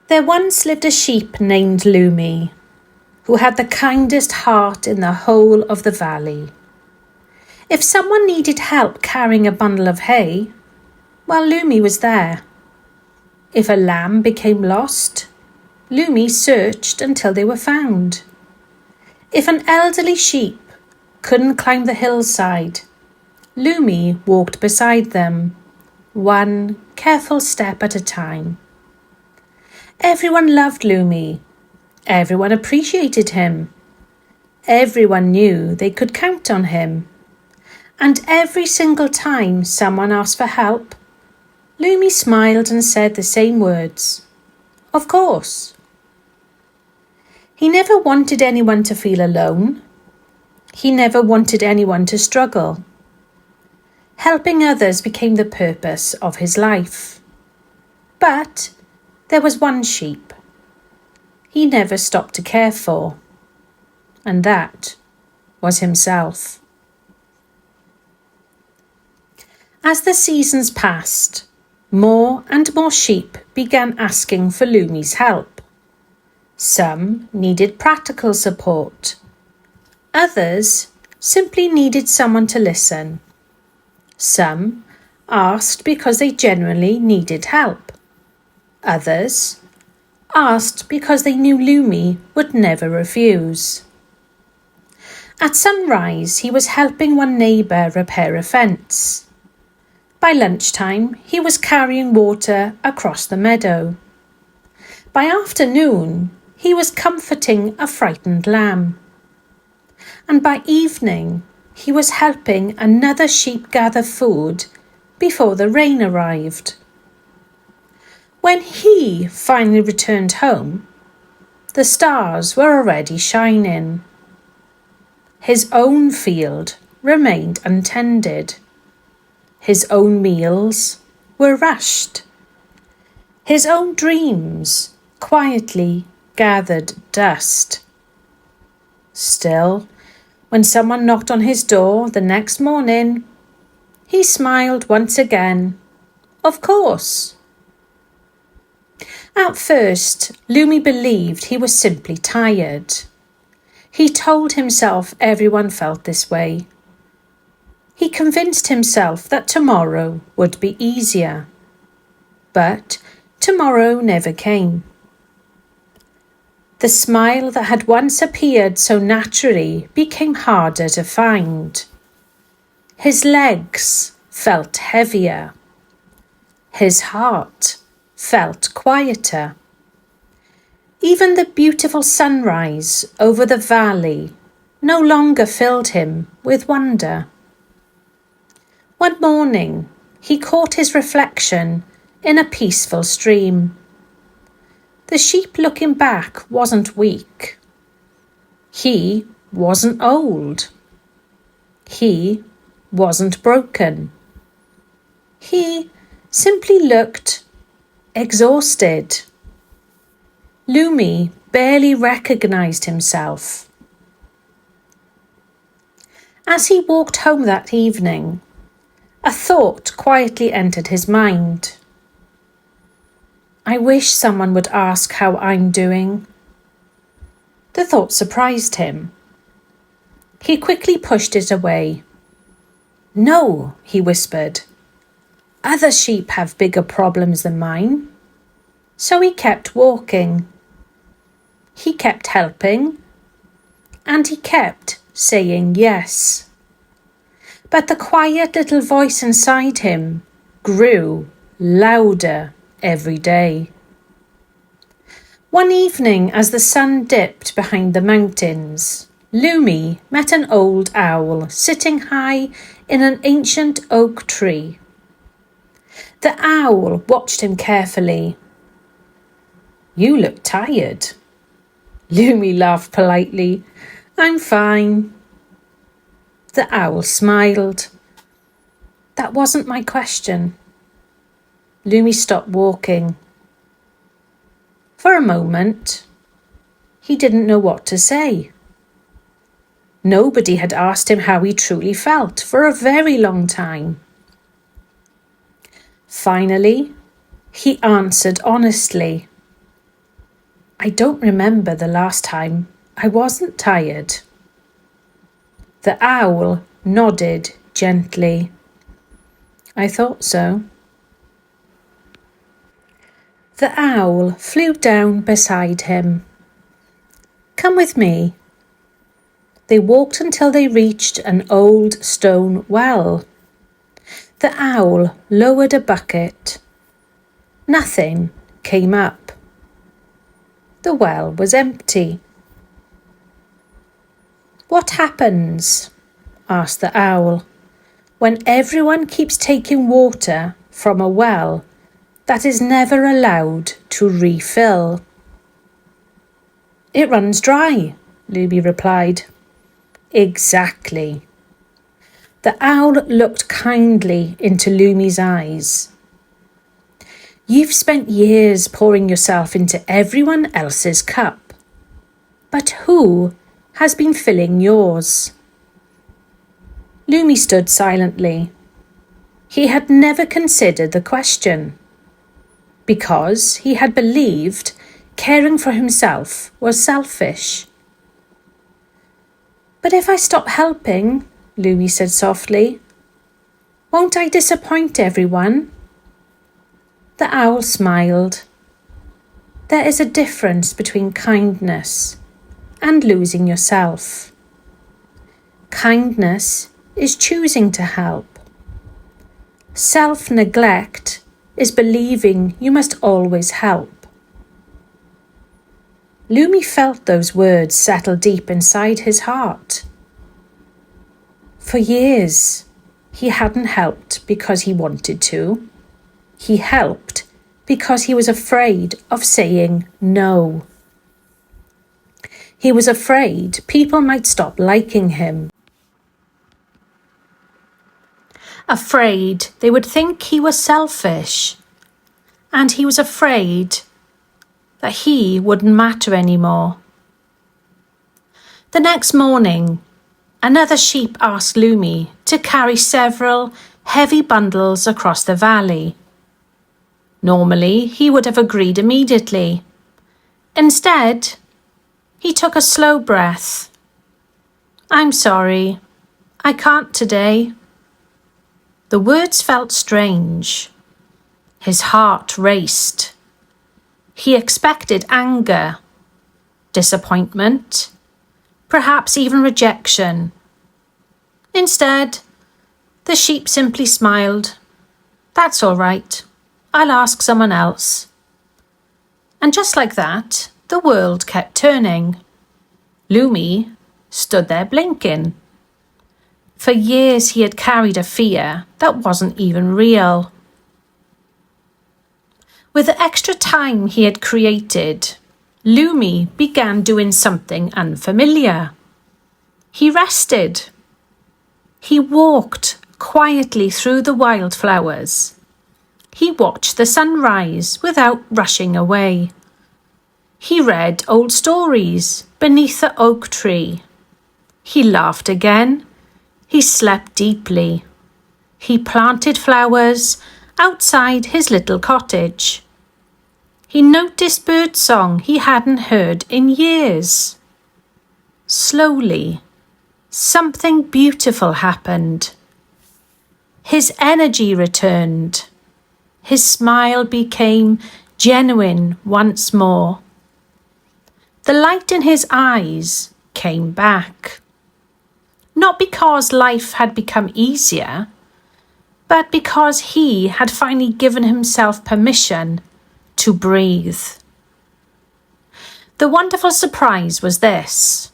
There once lived a sheep named Lumi, who had the kindest heart in the whole of the valley. If someone needed help carrying a bundle of hay, well, Lumi was there. If a lamb became lost, Lumi searched until they were found. If an elderly sheep couldn't climb the hillside, Lumi walked beside them, one careful step at a time. Everyone loved Lumi. Everyone appreciated him. Everyone knew they could count on him. And every single time someone asked for help, Lumi smiled and said the same words. Of course. He never wanted anyone to feel alone. He never wanted anyone to struggle. Helping others became the purpose of his life. But there was one sheep he never stopped to care for, and that was himself. As the seasons passed, more and more sheep began asking for Lumi's help. Some needed practical support. Others simply needed someone to listen. Some asked because they genuinely needed help. Others asked because they knew Lumi would never refuse. At sunrise, he was helping one neighbour repair a fence. By lunchtime, he was carrying water across the meadow. By afternoon, he was comforting a frightened lamb. And by evening, he was helping another sheep gather food before the rain arrived. When he finally returned home, the stars were already shining. His own field remained untended. His own meals were rushed. His own dreams quietly gathered dust. Still, when someone knocked on his door the next morning, he smiled once again. Of course. At first, Lumi believed he was simply tired. He told himself everyone felt this way. He convinced himself that tomorrow would be easier. But tomorrow never came. The smile that had once appeared so naturally became harder to find. His legs felt heavier. His heart felt quieter. Even the beautiful sunrise over the valley no longer filled him with wonder. One morning, he caught his reflection in a peaceful stream. The sheep looking back wasn't weak. He wasn't old. He wasn't broken. He simply looked exhausted. Lumi barely recognized himself. As he walked home that evening, a thought quietly entered his mind. I wish someone would ask how I'm doing. The thought surprised him. He quickly pushed it away. No, he whispered. Other sheep have bigger problems than mine. So he kept walking. He kept helping. And he kept saying yes. But the quiet little voice inside him grew louder every day. One evening, as the sun dipped behind the mountains, Lumi met an old owl sitting high in an ancient oak tree. The owl watched him carefully. You look tired. Lumi laughed politely. I'm fine. The owl smiled. That wasn't my question. Lumi stopped walking. For a moment, he didn't know what to say. Nobody had asked him how he truly felt for a very long time. Finally, he answered honestly. I don't remember the last time I wasn't tired. The owl nodded gently. I thought so. The owl flew down beside him. Come with me. They walked until they reached an old stone well. The owl lowered a bucket. Nothing came up. The well was empty. What happens, asked the owl, when everyone keeps taking water from a well that is never allowed to refill? It runs dry, Lumi replied. Exactly. The owl looked kindly into Lumi's eyes. You've spent years pouring yourself into everyone else's cup, but who has been filling yours? Lumi stood silently. He had never considered the question, because he had believed caring for himself was selfish. But if I stop helping, Lumi said softly, won't I disappoint everyone? The owl smiled. There is a difference between kindness and losing yourself. Kindness is choosing to help. Self-neglect is believing you must always help. Lumi felt those words settle deep inside his heart. For years, he hadn't helped because he wanted to. He helped because he was afraid of saying no. He was afraid people might stop liking him. Afraid they would think he was selfish. And he was afraid that he wouldn't matter anymore. The next morning, another sheep asked Lumi to carry several heavy bundles across the valley. Normally, he would have agreed immediately. Instead, he took a slow breath. I'm sorry, I can't today. The words felt strange. His heart raced. He expected anger, disappointment, perhaps even rejection. Instead, the sheep simply smiled. That's all right. I'll ask someone else. And just like that, the world kept turning. Lumi stood there blinking. For years he had carried a fear that wasn't even real. With the extra time he had created, Lumi began doing something unfamiliar. He rested. He walked quietly through the wildflowers. He watched the sun rise without rushing away. He read old stories beneath the oak tree. He laughed again. He slept deeply. He planted flowers outside his little cottage. He noticed birdsong he hadn't heard in years. Slowly, something beautiful happened. His energy returned. His smile became genuine once more. The light in his eyes came back. Not because life had become easier, but because he had finally given himself permission to breathe. The wonderful surprise was this.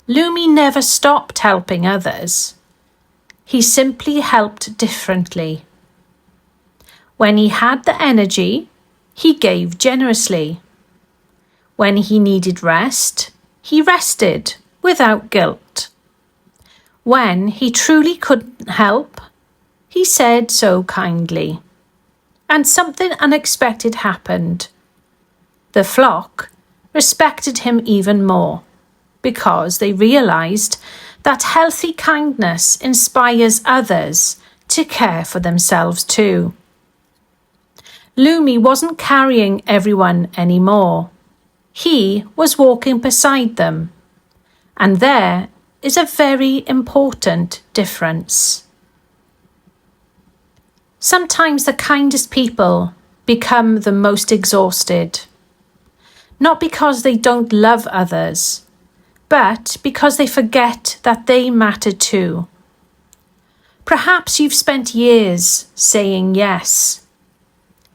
Lumi never stopped helping others. He simply helped differently. When he had the energy, he gave generously. When he needed rest, he rested without guilt. When he truly couldn't help, he said so kindly. And something unexpected happened. The flock respected him even more because they realized that healthy kindness inspires others to care for themselves too. Lumi wasn't carrying everyone anymore. He was walking beside them, and there is a very important difference. Sometimes the kindest people become the most exhausted, not because they don't love others, but because they forget that they matter too. Perhaps you've spent years saying yes,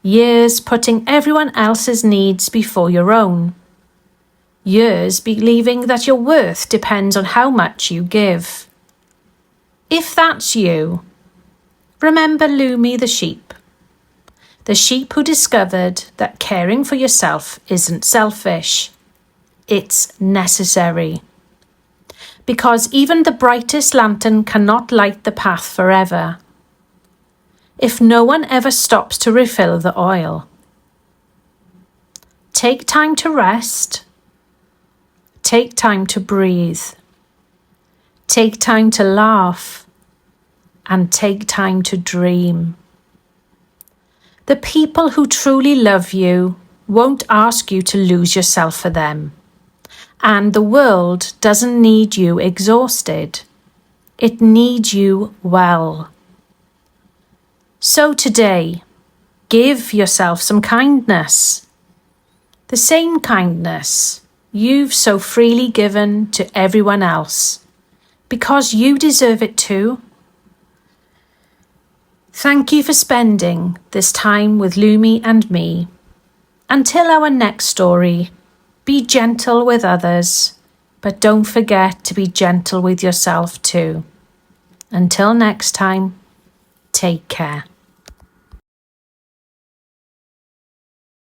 years putting everyone else's needs before your own, years believing that your worth depends on how much you give. If that's you, remember Lumi the sheep who discovered that caring for yourself isn't selfish, it's necessary. Because even the brightest lantern cannot light the path forever, if no one ever stops to refill the oil. Take time to rest. Take time to breathe. Take time to laugh. And take time to dream. The people who truly love you won't ask you to lose yourself for them. And the world doesn't need you exhausted. It needs you well. So today, give yourself some kindness. The same kindness you've so freely given to everyone else, because you deserve it too. Thank you for spending this time with Lumi and me. Until our next story, be gentle with others, but don't forget to be gentle with yourself too. Until next time, take care.